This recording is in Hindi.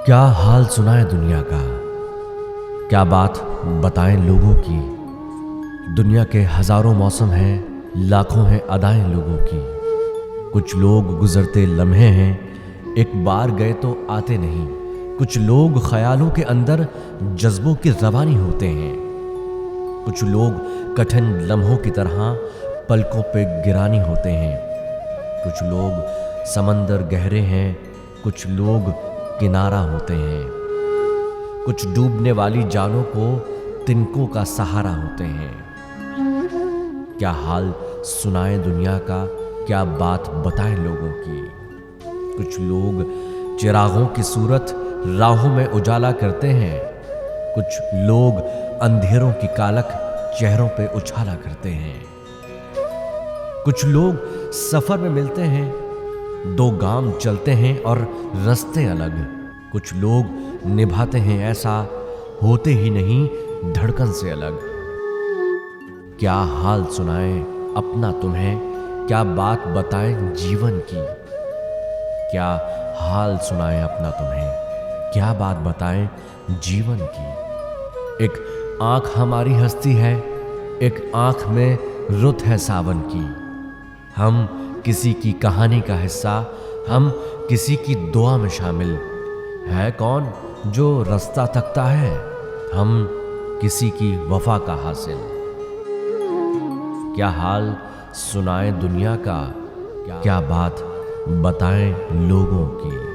क्या हाल सुनाए दुनिया का, क्या बात बताएं लोगों की। दुनिया के हजारों मौसम हैं, लाखों हैं अदाएं लोगों की। कुछ लोग गुजरते लम्हे हैं, एक बार गए तो आते नहीं। कुछ लोग ख्यालों के अंदर जज्बों की रवानी होते हैं। कुछ लोग कठिन लम्हों की तरह पलकों पे गिरानी होते हैं। कुछ लोग समंदर गहरे हैं, कुछ लोग किनारा होते हैं। कुछ डूबने वाली जानों को तिनकों का सहारा होते हैं। क्या हाल सुनाए दुनिया का, क्या बात बताएं लोगों की। कुछ लोग चिरागों की सूरत राहों में उजाला करते हैं। कुछ लोग अंधेरों की कालक चेहरों पे उछाला करते हैं। कुछ लोग सफर में मिलते हैं, दो गांव चलते हैं और रास्ते अलग। कुछ लोग निभाते हैं ऐसा, होते ही नहीं धड़कन से अलग। क्या हाल सुनाए अपना तुम्हें, क्या बात बताएं जीवन की। क्या हाल सुनाए अपना तुम्हें, क्या बात बताएं जीवन की। एक आंख हमारी हंसती है, एक आंख में रुत है सावन की। हम किसी की कहानी का हिस्सा, हम किसी की दुआ में शामिल। है कौन जो रास्ता तकता है, हम किसी की वफा का हासिल। क्या हाल सुनाए दुनिया का, क्या बात बताएं लोगों की।